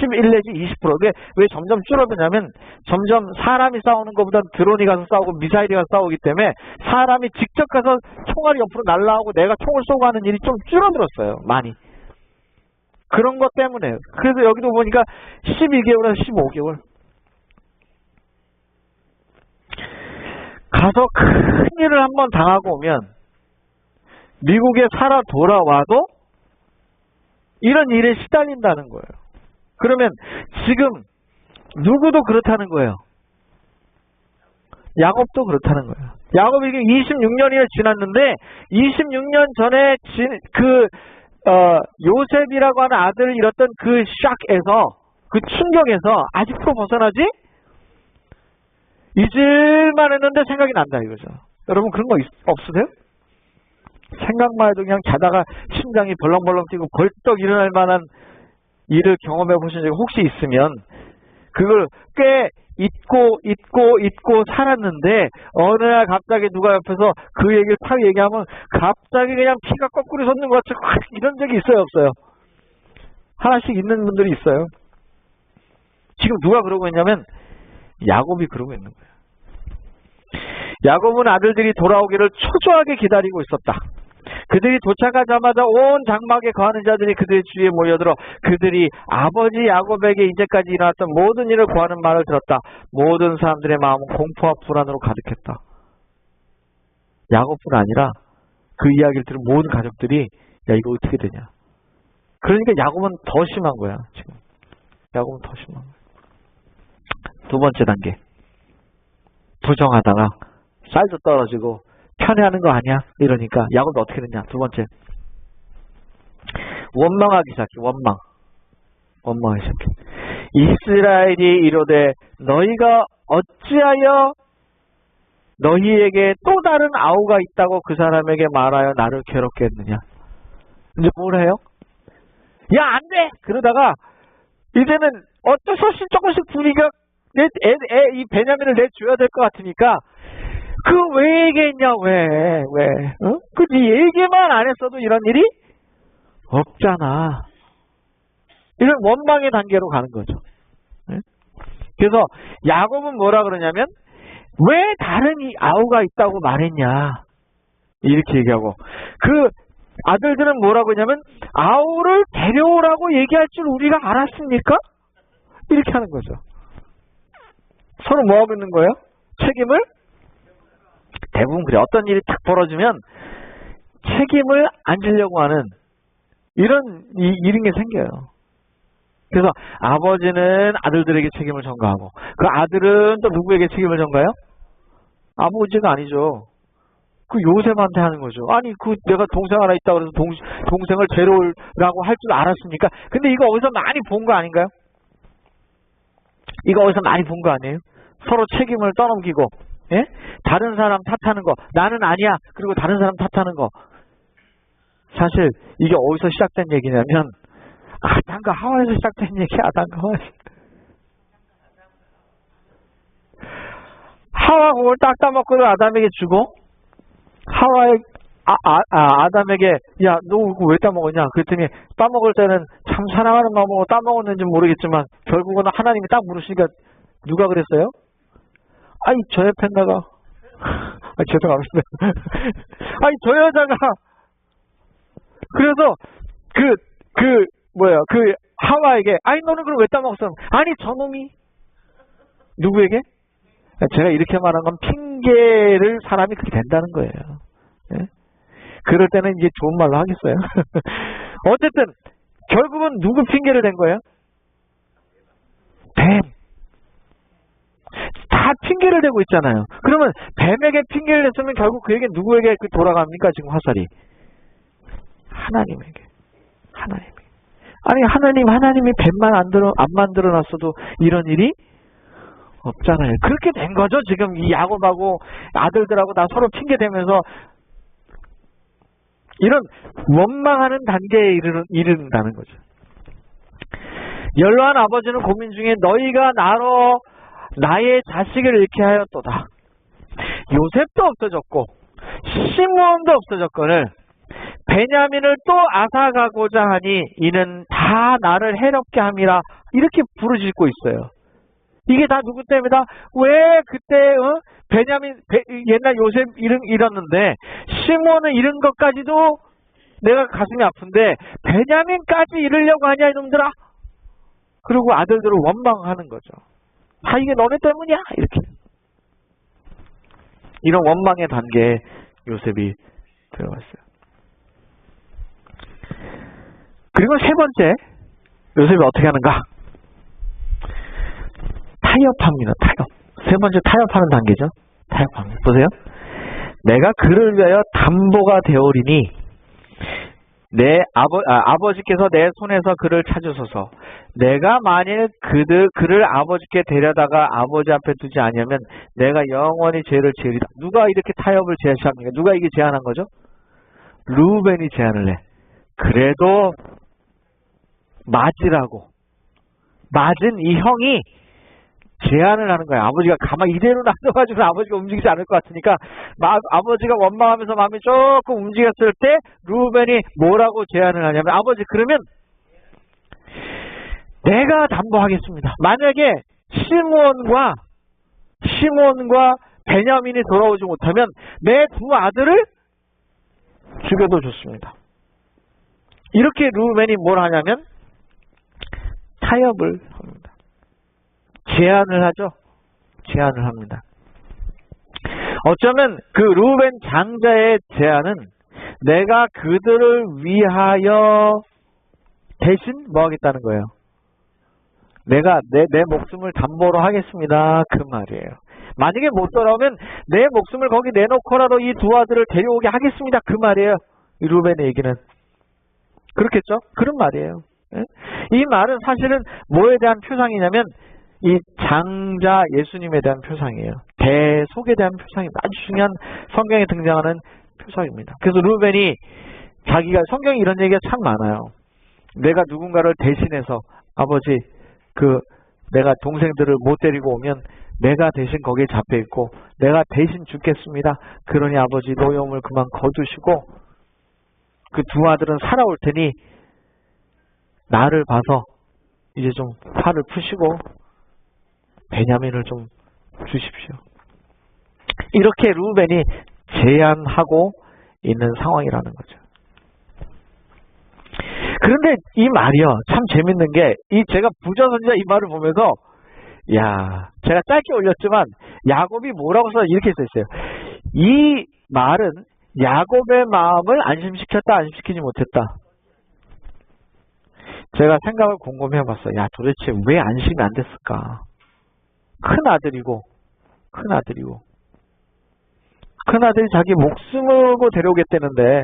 11 내지 20%. 왜 점점 줄어드냐면, 점점 사람이 싸우는 것보다 드론이 가서 싸우고 미사일이 가서 싸우기 때문에 사람이 직접 가서 총알이 옆으로 날아오고 내가 총을 쏘고 하는 일이 좀 줄어들었어요. 많이. 그런 것 때문에. 그래서 여기도 보니까 12개월에서 15개월. 가서 큰 일을 한번 당하고 오면 미국에 살아 돌아와도 이런 일에 시달린다는 거예요. 그러면 지금 누구도 그렇다는 거예요. 야곱도 그렇다는 거예요. 야곱이 26년이 지났는데 26년 전에 요셉이라고 하는 아들을 잃었던 그 샥에서, 그 충격에서 아직도 벗어나지 잊을만 했는데 생각이 난다 이거죠. 여러분 그런 거 없으세요? 생각만 해도 그냥 자다가 심장이 벌렁벌렁 뛰고 벌떡 일어날 만한 일을 경험해 보신 적이 혹시 있으면 그걸 꽤 잊고 살았는데 어느 날 갑자기 누가 옆에서 그 얘기를 탁 얘기하면 갑자기 그냥 피가 거꾸로 솟는 것 같이 이런 적이 있어요, 없어요? 하나씩 있는 분들이 있어요. 지금 누가 그러고 있냐면 야곱이 그러고 있는 거예요. 야곱은 아들들이 돌아오기를 초조하게 기다리고 있었다. 그들이 도착하자마자 온 장막에 거하는 자들이 그들의 주위에 모여들어 그들이 아버지 야곱에게 이제까지 일어났던 모든 일을 구하는 말을 들었다. 모든 사람들의 마음은 공포와 불안으로 가득했다. 야곱뿐 아니라 그 이야기를 들은 모든 가족들이 야 이거 어떻게 되냐. 그러니까 야곱은 더 심한 거야. 지금 야곱은 더 심한 거야. 두 번째 단계. 부정하다가 쌀도 떨어지고 편애하는 거 아니야? 이러니까 야곱이 어떻게 됐냐? 두 번째. 원망하기 시작해. 원망하기 시작해. 이스라엘이 이르되 너희가 어찌하여 너희에게 또 다른 아우가 있다고 그 사람에게 말하여 나를 괴롭게 했느냐? 이제 뭘 해요? 야, 안 돼! 그러다가 이제는 어쩔 수 없이 조금씩 분위기가 이 베냐민을 내줘야 될 것 같으니까 그 왜 얘기했냐, 왜? 어? 그치, 얘기만 안 했어도 이런 일이 없잖아. 이런 원망의 단계로 가는 거죠. 네? 그래서 야곱은 뭐라 그러냐면 왜 다른 이 아우가 있다고 말했냐 이렇게 얘기하고 그 아들들은 뭐라고 했냐면 아우를 데려오라고 얘기할 줄 우리가 알았습니까? 이렇게 하는 거죠. 서로 뭐하고 있는 거예요? 책임을? 대부분 그래. 어떤 일이 딱 벌어지면 책임을 안 지려고 하는 이런 게 생겨요. 그래서 아버지는 아들들에게 책임을 전가하고 그 아들은 또 누구에게 책임을 전가해요? 아버지가 아니죠. 그 요셉한테 하는 거죠. 아니 그 내가 동생 하나 있다고 그래서 동생을 데려오라고 할 줄 알았습니까? 근데 이거 어디서 많이 본 거 아닌가요? 이거 어디서 많이 본 거 아니에요? 서로 책임을 떠넘기고 예? 다른 사람 탓하는 거 나는 아니야 그리고 다른 사람 탓하는 거 사실 이게 어디서 시작된 얘기냐면 아담과 하와에서 시작된 얘기야. 아담과 하와에서 하와 그걸 딱 따먹고 아담에게 주고 아담에게 야 너 이거 왜 따먹었냐 그랬더니 따먹을 때는 참 사랑하는 마음으로 따먹었는지 모르겠지만 결국은 하나님이 딱 물으시니까 누가 그랬어요? 아니 저 옆에 나가 죄송합니다. 아니 저 여자가 그래서 그 하와에게 아니 너는 그럼 왜 따먹었어? 아니 저놈이 누구에게? 제가 이렇게 말한 건 핑계를 사람이 그렇게 된다는 거예요. 예? 그럴 때는 이제 좋은 말로 하겠어요. 어쨌든 결국은 누구 핑계를 댄 거예요? 뱀. 다 핑계를 대고 있잖아요. 그러면 뱀에게 핑계를 냈으면 결국 그에게 누구에게 돌아갑니까? 지금 화살이. 하나님에게. 아니 하나님이 뱀만 안 만들어놨어도 이런 일이 없잖아요. 그렇게 된 거죠. 지금 이 야곱하고 아들들하고 다 서로 핑계 대면서 이런 원망하는 단계에 이른다는 거죠. 연로한 아버지는 고민 중에 너희가 나로 나의 자식을 잃게 하였도다. 요셉도 없어졌고 시므온도 없어졌거늘 베냐민을 또 앗아가고자 하니 이는 다 나를 해롭게 함이라 이렇게 부르짖고 있어요. 이게 다 누구 때문이다? 왜 그때 베냐민 옛날 요셉 잃었는데 시므온을 잃은 것까지도 내가 가슴이 아픈데 베냐민까지 잃으려고 하냐 이놈들아? 그리고 아들들을 원망하는 거죠. 다 이게 너네 때문이야 이렇게. 이런 원망의 단계에 요셉이 들어갔어요. 그리고 세 번째 요셉이 어떻게 하는가? 타협합니다. 타협. 세 번째 타협하는 단계죠. 타협합니다. 보세요. 내가 그를 위하여 담보가 되오리니 내 아버지께서 내 손에서 그를 찾으소서. 내가 만일 그를 아버지께 데려다가 아버지 앞에 두지 아니하면 내가 영원히 죄를 지으리라. 누가 이렇게 타협을 제시합니까? 누가 이게 제안한 거죠? 루벤이 제안을 해. 그래도 맞은 이 형이 제안을 하는 거예요. 아버지가 가만히 이대로 놔둬가지고 아버지가 움직이지 않을 것 같으니까 아버지가 원망하면서 마음이 조금 움직였을 때 루벤이 뭐라고 제안을 하냐면 아버지 그러면 내가 담보하겠습니다. 만약에 시므온과 베냐민이 돌아오지 못하면 내 두 아들을 죽여도 좋습니다. 이렇게 루벤이 뭘 하냐면 타협을 합니다. 제안을 하죠. 제안을 합니다. 어쩌면 그 루벤 장자의 제안은 내가 그들을 위하여 대신 뭐 하겠다는 거예요. 내가 내 목숨을 담보로 하겠습니다. 그 말이에요. 만약에 못 돌아오면 내 목숨을 거기 내놓고라도 이 두 아들을 데려오게 하겠습니다. 그 말이에요. 이 루벤의 얘기는. 그렇겠죠? 그런 말이에요. 이 말은 사실은 뭐에 대한 표상이냐면 이 장자 예수님에 대한 표상이에요. 대속에 대한 표상입니다. 아주 중요한 성경에 등장하는 표상입니다. 그래서 루벤이 자기가 성경에 이런 얘기가 참 많아요. 내가 누군가를 대신해서 아버지 내가 동생들을 못 데리고 오면 내가 대신 거기에 잡혀 있고 내가 대신 죽겠습니다. 그러니 아버지 노여움을 그만 거두시고 그 두 아들은 살아올 테니 나를 봐서 이제 좀 화를 푸시고 베냐민을 좀 주십시오. 이렇게 루벤이 제안하고 있는 상황이라는 거죠. 그런데 이 말이요 참 재밌는 게 제가 부자선지자 이 말을 보면서 제가 짧게 올렸지만 야곱이 뭐라고 써 이렇게 써있어요. 이 말은 야곱의 마음을 안심시켰다 안심시키지 못했다. 제가 생각을 곰곰이 해봤어요. 도대체 왜 안심이 안 됐을까? 큰 아들이 자기 목숨을 걸고 데려오겠다는데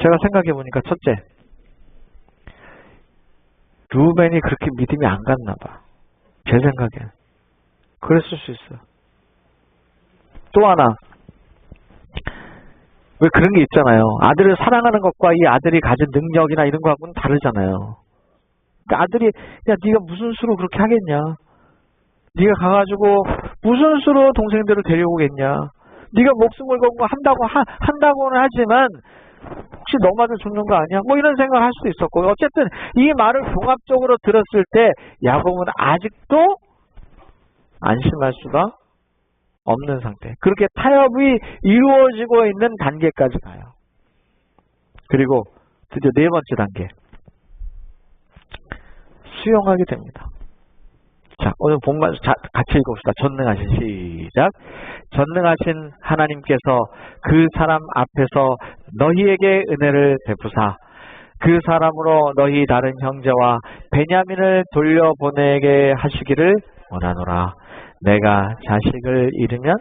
제가 생각해보니까 첫째, 루벤이 그렇게 믿음이 안 갔나 봐. 제 생각엔. 그랬을 수 있어요. 또 하나, 왜 그런 게 있잖아요. 아들을 사랑하는 것과 이 아들이 가진 능력이나 이런 거하고는 다르잖아요. 그러니까 아들이 네가 무슨 수로 그렇게 하겠냐? 네가 가가지고 무슨 수로 동생들을 데려오겠냐? 네가 목숨을 걸고 한다고는 하지만 혹시 너마저 죽는 거 아니야? 뭐 이런 생각을 할 수도 있었고 어쨌든 이 말을 종합적으로 들었을 때 야곱은 아직도 안심할 수가 없는 상태. 그렇게 타협이 이루어지고 있는 단계까지 가요. 그리고 드디어 네 번째 단계. 수용하게 됩니다. 자, 오늘 본문 같이 읽읍시다. 전능하신 시작. 전능하신 하나님께서 그 사람 앞에서 너희에게 은혜를 베푸사 그 사람으로 너희 다른 형제와 베냐민을 돌려보내게 하시기를 원하노라. 내가 자식을 잃으면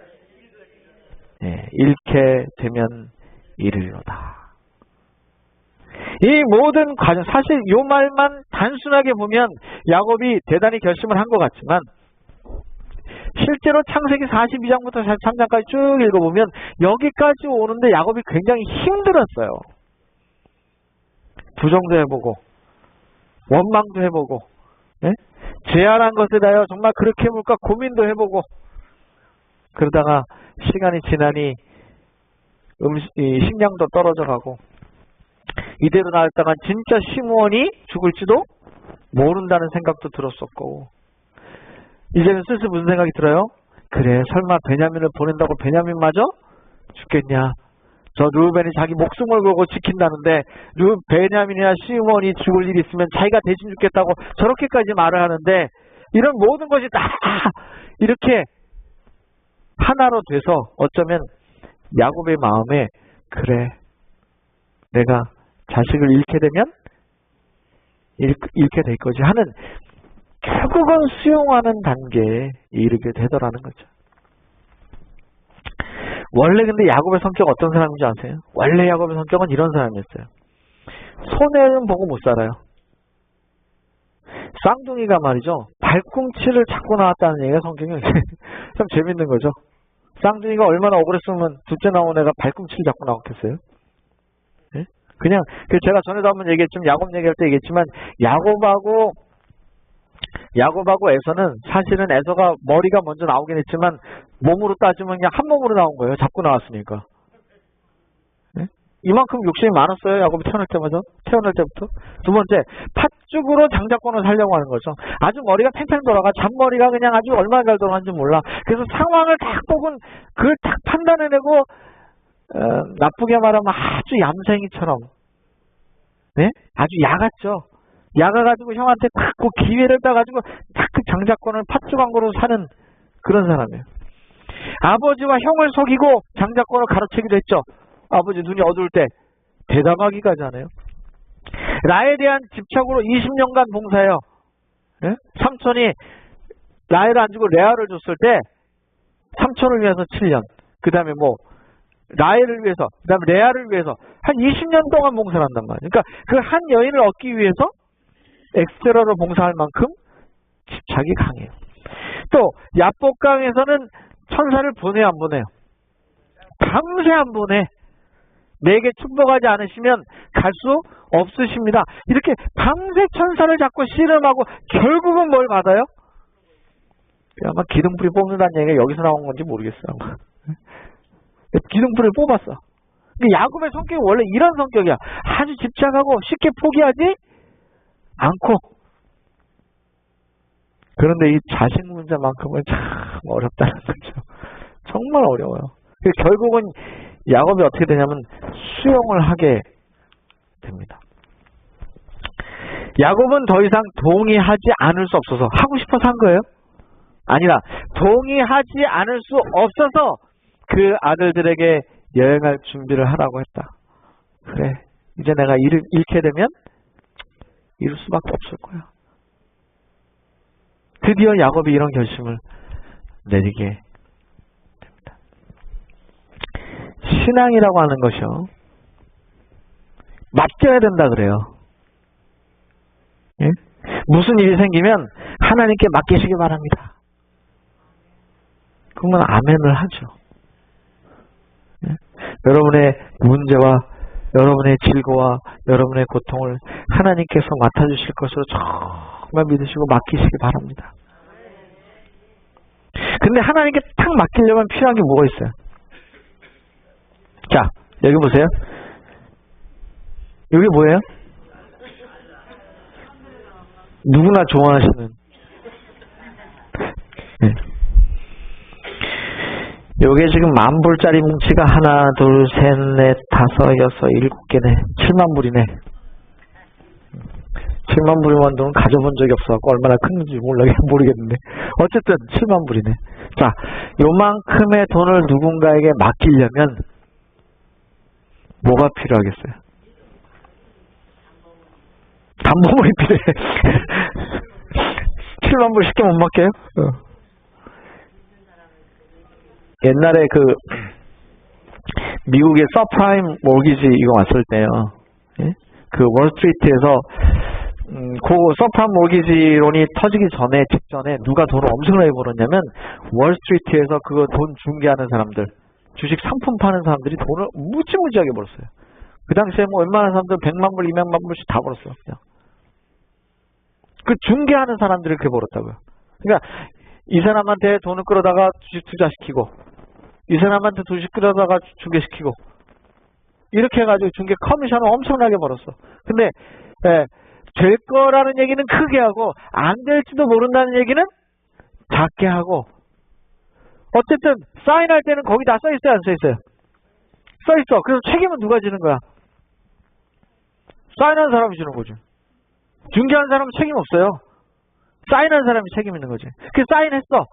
잃게 되면 잃으리로다. 이 모든 과정, 사실 이 말만 단순하게 보면 야곱이 대단히 결심을 한 것 같지만 실제로 창세기 42장부터 43장까지 쭉 읽어보면 여기까지 오는데 야곱이 굉장히 힘들었어요. 부정도 해보고 원망도 해보고 제안한 것에 대하여 정말 그렇게 해볼까 고민도 해보고 그러다가 시간이 지나니 식량도 떨어져가고 이대로 나왔다간 진짜 시므온이 죽을지도 모른다는 생각도 들었었고 이제는 슬슬 무슨 생각이 들어요? 그래 설마 베냐민을 보낸다고 베냐민마저 죽겠냐? 저 루벤이 자기 목숨을 걸고 지킨다는데 베냐민이나 시므온이 죽을 일이 있으면 자기가 대신 죽겠다고 저렇게까지 말을 하는데 이런 모든 것이 다 이렇게 하나로 돼서 어쩌면 야곱의 마음에 그래 내가 자식을 잃게 되면 잃게 될 거지 하는 결국은 수용하는 단계에 이르게 되더라는 거죠. 원래 근데 야곱의 성격은 어떤 사람인지 아세요? 원래 야곱의 성격은 이런 사람이었어요. 손해는 보고 못 살아요. 쌍둥이가 말이죠. 발꿈치를 잡고 나왔다는 얘기가 성경에 참 재밌는 거죠. 쌍둥이가 얼마나 억울했으면 둘째 나온 애가 발꿈치를 잡고 나왔겠어요? 그냥 제가 전에도 한번 얘기했지만 야곱 얘기할 때 얘기했지만 야곱하고 야곱하고 에서는 사실은 에서가 머리가 먼저 나오긴 했지만 몸으로 따지면 그냥 한 몸으로 나온 거예요. 잡고 나왔으니까. 네? 이만큼 욕심이 많았어요. 야곱이 태어날 때부터. 두 번째, 팥죽으로 장자권을 살려고 하는 거죠. 아주 머리가 팽팽 돌아가. 잔머리가 그냥 아주 얼마나 잘 돌아가는지 몰라. 그래서 상황을 딱 보고 그걸 딱 판단해내고 나쁘게 말하면 아주 얌생이처럼, 네? 아주 야같죠. 야가가지고 형한테 딱 그 기회를 따가지고 딱 그 장자권을 팥죽왕고로 사는 그런 사람이에요. 아버지와 형을 속이고 장자권을 가로채기도 했죠. 아버지 눈이 어두울 때 대담하기까지하네요. 라에 대한 집착으로 20년간 봉사해요. 네? 삼촌이 라헬을 안 주고 레아를 줬을 때 삼촌을 위해서 7년, 그 다음에 뭐 라헬을 위해서, 그 다음에 레아를 위해서 한 20년 동안 봉사를 한단 말이에요. 그러니까 그 한 여인을 얻기 위해서 엑스트라로 봉사할 만큼 집착이 강해요. 또 야복강에서는 천사를 보내요, 안 보내요? 밤새 안 보내. 내게 축복하지 않으시면 갈 수 없으십니다. 이렇게 밤새 천사를 잡고 씨름하고 결국은 뭘 받아요? 아마 기둥뿌리 뽑는다는 얘기가 여기서 나온 건지 모르겠어요. 기둥뿌리를 뽑았어. 야곱의 성격이 원래 이런 성격이야. 아주 집착하고 쉽게 포기하지 않고. 그런데 이 자식 문제만큼은 참 어렵다는 거죠. 정말 어려워요. 결국은 야곱이 어떻게 되냐면 수용을 하게 됩니다. 야곱은 더 이상 동의하지 않을 수 없어서, 하고 싶어서 한 거예요? 아니라 동의하지 않을 수 없어서 그 아들들에게 여행할 준비를 하라고 했다. 그래, 이제 내가 잃게 되면 이룰 수밖에 없을 거야. 드디어 야곱이 이런 결심을 내리게 됩니다. 신앙이라고 하는 것이요, 맡겨야 된다 그래요. 예? 무슨 일이 생기면 하나님께 맡기시기 바랍니다. 그러면 아멘을 하죠. 예? 여러분의 문제와 여러분의 질고와 여러분의 고통을 하나님께서 맡아주실 것으로 정말 믿으시고 맡기시기 바랍니다. 근데 하나님께 탁 맡기려면 필요한 게 뭐가 있어요? 자, 여기 보세요. 여기 뭐예요? 누구나 좋아하시는. 네. 요게 지금 10,000불짜리 뭉치가 하나, 둘, 셋, 넷, 다섯, 여섯, 7개네. 70,000불이네. 70,000불이면 돈은 가져본 적이 없어갖고 얼마나 큰지 모르겠는데. 어쨌든 70,000불이네. 자, 요만큼의 돈을 누군가에게 맡기려면 뭐가 필요하겠어요? 담보물이 필요해. 70,000불 쉽게 못 맡겨요? 옛날에 그 미국의 서프라임 모기지 이거 왔을 때요. 예? 그 월스트리트에서 그 서프라임 모기지론이 터지기 전에, 직전에 누가 돈을 엄청나게 벌었냐면 월스트리트에서 그거 돈 중개하는 사람들, 주식 상품 파는 사람들이 돈을 무지무지하게 벌었어요. 그 당시에 뭐 웬만한 사람들 100,000불, 200,000불씩 다 벌었어요. 그냥. 그 중개하는 사람들이 그렇게 벌었다고요. 그러니까 이 사람한테 돈을 끌어다가 주식 투자시키고, 이 사람한테 주식 끌어다가 중개시키고, 이렇게 해가지고 중개 커미션을 엄청나게 벌었어. 근데 될 거라는 얘기는 크게 하고 안 될지도 모른다는 얘기는 작게 하고, 어쨌든 사인할 때는 거기 다 써있어요, 안 써있어요? 써있어. 그래서 책임은 누가 지는 거야? 사인한 사람이 지는 거지. 중개한 사람은 책임 없어요. 사인한 사람이 책임 있는 거지. 그래서 사인했어.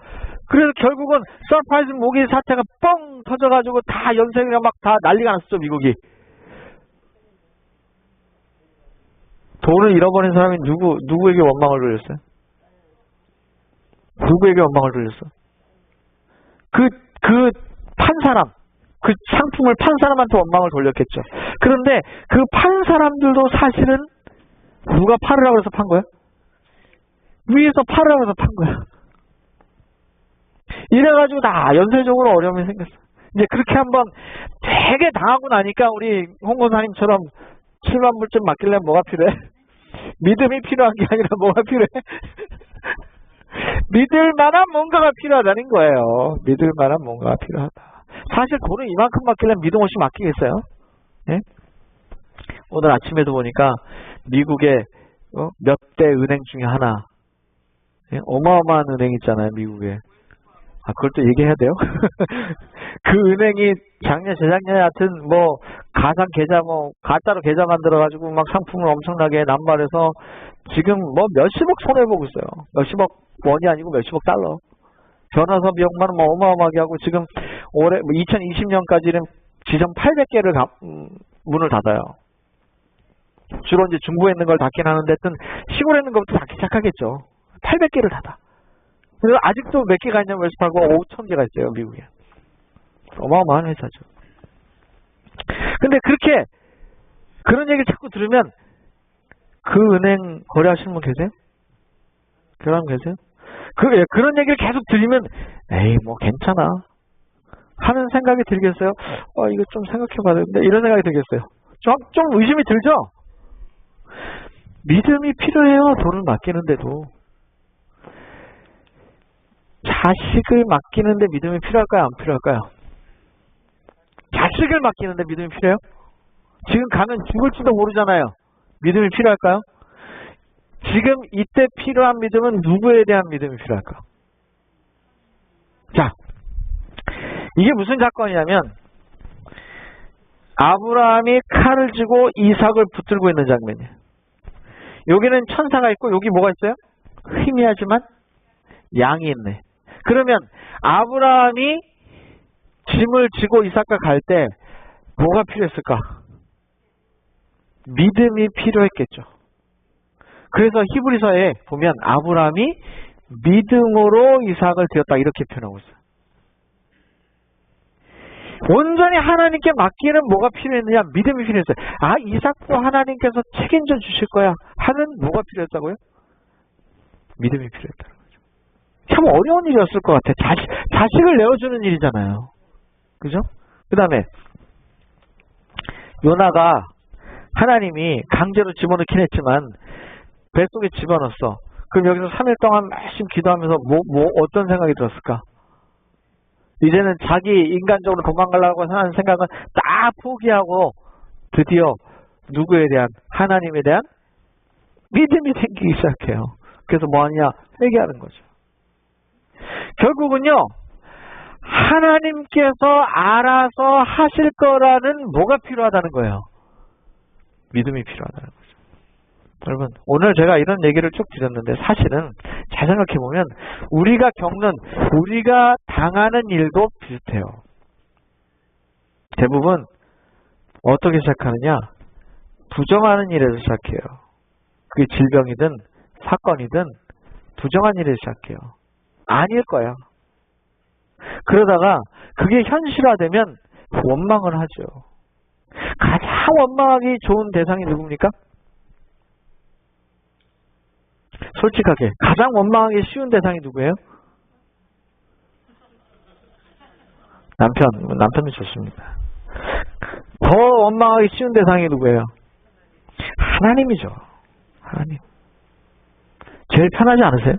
그래서 결국은 서프라이즈 모기지 사태가 뻥 터져가지고 다 연쇄가 막 다 난리가 났었죠, 미국이. 돈을 잃어버린 사람이 누구에게 원망을 돌렸어요? 누구에게 원망을 돌렸어? 그 판 사람, 그 상품을 판 사람한테 원망을 돌렸겠죠. 그런데 그 판 사람들도 사실은 누가 팔으라고 해서 판 거야? 위에서 팔으라고 해서 판 거야. 이래가지고 다 연쇄적으로 어려움이 생겼어. 이제 그렇게 한번 되게 당하고 나니까 우리 홍권사님처럼 70,000불쯤 맡기려면 뭐가 필요해? 믿음이 필요한 게 아니라 뭐가 필요해? 믿을 만한 뭔가가 필요하다는 거예요. 믿을 만한 뭔가가 필요하다. 사실 돈을 이만큼 맡기려면 믿음 없이 맡기겠어요? 예? 오늘 아침에도 보니까 미국의 몇 대 은행 중에 하나, 예? 어마어마한 은행 있잖아요, 미국에. 아, 그걸 또 얘기해야 돼요? 그 은행이 작년, 재작년에 하여튼 가상 계좌, 가짜로 계좌 만들어가지고 막 상품을 엄청나게 남발해서 지금 몇십억 손해보고 있어요. 몇십억 원이 아니고 몇십억 달러. 변호사 비용만 어마어마하게 하고 지금 올해 2020년까지는 지점 800개를 문을 닫아요. 주로 이제 중부에 있는 걸 닫긴 하는데 시골에 있는 것부터 닫기 시작하겠죠. 800개를 닫아. 그래서 아직도 몇 개가 있냐면 웰스파고 5,000개가 있어요, 미국에. 어마어마한 회사죠. 근데 그런 얘기를 자꾸 들으면 그 은행 거래하시는 분 계세요? 그런 분 계세요? 그런 얘기를 계속 들으면 에이 괜찮아 하는 생각이 들겠어요? 이거 좀 생각해봐야 되는데 이런 생각이 들겠어요? 좀 의심이 들죠? 믿음이 필요해요. 돈을 맡기는데도. 자식을 맡기는데 믿음이 필요할까요? 안 필요할까요? 자식을 맡기는데 믿음이 필요해요? 지금 가면 죽을지도 모르잖아요. 믿음이 필요할까요? 지금 이때 필요한 믿음은 누구에 대한 믿음이 필요할까? 자, 이게 무슨 사건이냐면 아브라함이 칼을 쥐고 이삭을 붙들고 있는 장면이에요. 여기는 천사가 있고 여기 뭐가 있어요? 희미하지만 양이 있네. 그러면 아브라함이 짐을 지고 이삭과 갈 때 뭐가 필요했을까? 믿음이 필요했겠죠. 그래서 히브리서에 보면 아브라함이 믿음으로 이삭을 드렸다 이렇게 표현하고 있어요. 온전히 하나님께 맡기는 뭐가 필요했느냐? 믿음이 필요했어요. 이삭도 하나님께서 책임져 주실 거야 하는 뭐가 필요했다고요? 믿음이 필요했다는 거죠. 참 어려운 일이었을 것 같아. 자식을 내어주는 일이잖아요. 그죠? 그 다음에 요나가 하나님이 강제로 집어넣긴 했지만 뱃속에 집어넣었어. 그럼 여기서 3일 동안 열심히 기도하면서 어떤 생각이 들었을까? 이제는 자기 인간적으로 도망가려고 하는 생각은 다 포기하고 드디어 누구에 대한? 하나님에 대한 믿음이 생기기 시작해요. 그래서 뭐하냐? 회개하는 거죠. 결국은요. 하나님께서 알아서 하실 거라는 뭐가 필요하다는 거예요? 믿음이 필요하다는 거죠. 여러분, 오늘 제가 이런 얘기를 쭉 드렸는데 사실은 잘 생각해보면 우리가 당하는 일도 비슷해요. 대부분 어떻게 시작하느냐? 부정하는 일에서 시작해요. 그게 질병이든 사건이든 부정한 일에서 시작해요. 아닐 거야. 그러다가 그게 현실화되면 원망을 하죠. 가장 원망하기 좋은 대상이 누굽니까? 솔직하게 가장 원망하기 쉬운 대상이 누구예요? 남편이 좋습니다. 더 원망하기 쉬운 대상이 누구예요? 하나님이죠. 하나님. 제일 편하지 않으세요?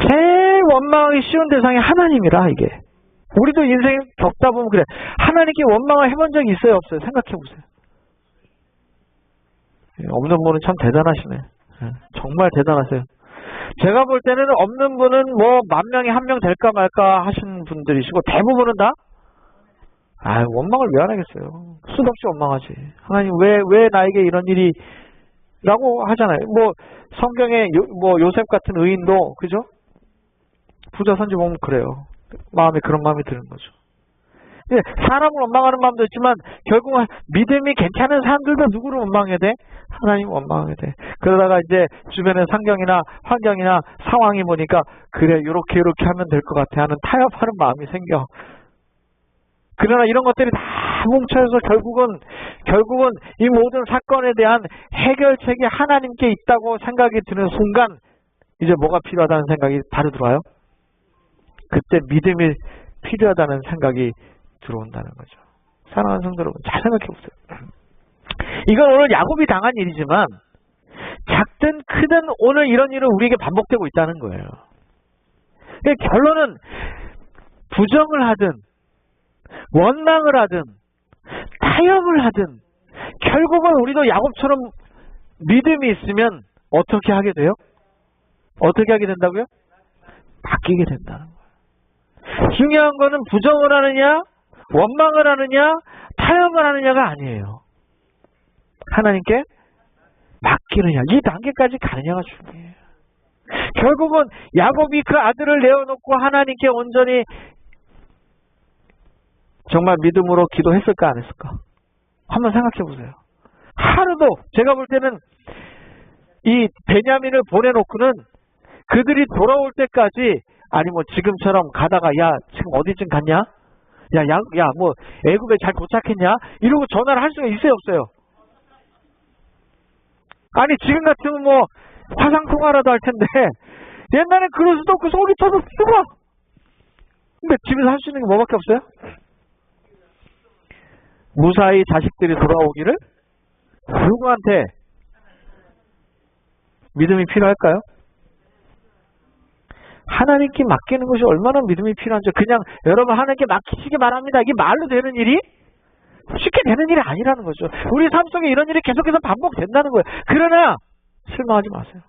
제일 원망하기 쉬운 대상이 하나님이라 이게. 우리도 인생 겪다 보면 그래. 하나님께 원망을 해본 적이 있어요? 없어요? 생각해보세요. 없는 분은 참 대단하시네. 정말 대단하세요. 제가 볼 때는 없는 분은 10,000명에 1명 될까 말까 하시는 분들이시고 대부분은 다 원망을 왜 안 하겠어요. 수도 없이 원망하지. 하나님 왜 나에게 이런 일이 라고 하잖아요. 성경에 요셉 같은 의인도 그죠? 부자 선지 보면 그래요. 마음에 그런 마음이 드는 거죠. 사람을 원망하는 마음도 있지만 결국은 믿음이 괜찮은 사람들도 누구를 원망해야 돼? 하나님 원망해야 돼. 그러다가 이제 주변의 상경이나 환경이나 상황이 보니까 그래 요렇게 하면 될 것 같아 하는 타협하는 마음이 생겨. 그러나 이런 것들이 다 뭉쳐서 결국은 이 모든 사건에 대한 해결책이 하나님께 있다고 생각이 드는 순간 이제 뭐가 필요하다는 생각이 바로 들어와요? 그때 믿음이 필요하다는 생각이 들어온다는 거죠. 사랑하는 성도 여러분, 잘 생각해 보세요. 이건 오늘 야곱이 당한 일이지만 작든 크든 오늘 이런 일은 우리에게 반복되고 있다는 거예요. 결론은 부정을 하든 원망을 하든 타협을 하든 결국은 우리도 야곱처럼 믿음이 있으면 어떻게 하게 돼요? 어떻게 하게 된다고요? 바뀌게 된다는 거예요. 중요한 거는 부정을 하느냐 원망을 하느냐 타협을 하느냐가 아니에요. 하나님께 맡기느냐 이 단계까지 가느냐가 중요해요. 결국은 야곱이 그 아들을 내어놓고 하나님께 온전히 정말 믿음으로 기도했을까 안 했을까? 한번 생각해 보세요. 하루도 제가 볼 때는 이 베냐민을 보내놓고는 그들이 돌아올 때까지 아니 뭐 지금처럼 가다가 야 지금 어디쯤 갔냐? 야 뭐 애굽에 잘 도착했냐? 이러고 전화를 할 수가 있어요 없어요? 아니 지금 같으면 뭐 화상통화라도 할 텐데 옛날엔 그럴 수도 없고 속이 터서 죽어. 근데 집에서 할 수 있는 게 뭐밖에 없어요? 무사히 자식들이 돌아오기를 누구한테 믿음이 필요할까요? 하나님께 맡기는 것이 얼마나 믿음이 필요한지 그냥 여러분 하나님께 맡기시기 바랍니다. 이게 말로 되는 일이 쉽게 되는 일이 아니라는 거죠. 우리 삶 속에 이런 일이 계속해서 반복된다는 거예요. 그러나 실망하지 마세요.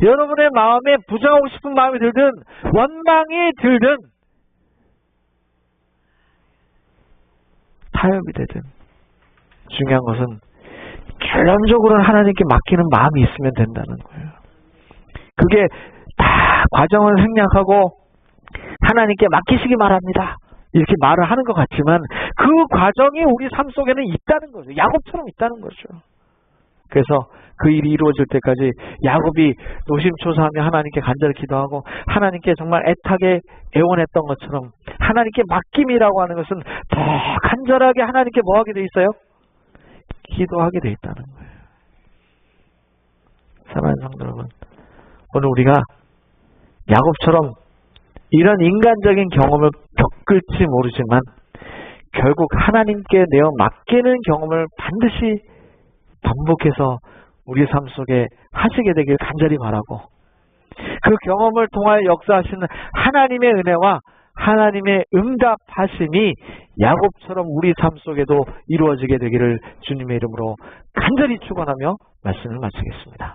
여러분의 마음에 부정하고 싶은 마음이 들든 원망이 들든 타협이 되든 중요한 것은 결론적으로는 하나님께 맡기는 마음이 있으면 된다는 거예요. 그게 다 과정을 생략하고 하나님께 맡기시기 바랍니다. 이렇게 말을 하는 것 같지만 그 과정이 우리 삶 속에는 있다는 거죠. 야곱처럼 있다는 거죠. 그래서 그 일이 이루어질 때까지 야곱이 노심초사하며 하나님께 간절히 기도하고 하나님께 정말 애타게 애원했던 것처럼 하나님께 맡김이라고 하는 것은 더 간절하게 하나님께 뭐 하게 돼 있어요? 기도하게 돼 있다는 거예요. 사랑하는 성도 여러분, 오늘 우리가 야곱처럼 이런 인간적인 경험을 겪을지 모르지만 결국 하나님께 내어 맡기는 경험을 반드시 반복해서 우리 삶 속에 하시게 되길 간절히 바라고 그 경험을 통하여 역사하시는 하나님의 은혜와 하나님의 응답하심이 야곱처럼 우리 삶 속에도 이루어지게 되기를 주님의 이름으로 간절히 축원하며 말씀을 마치겠습니다.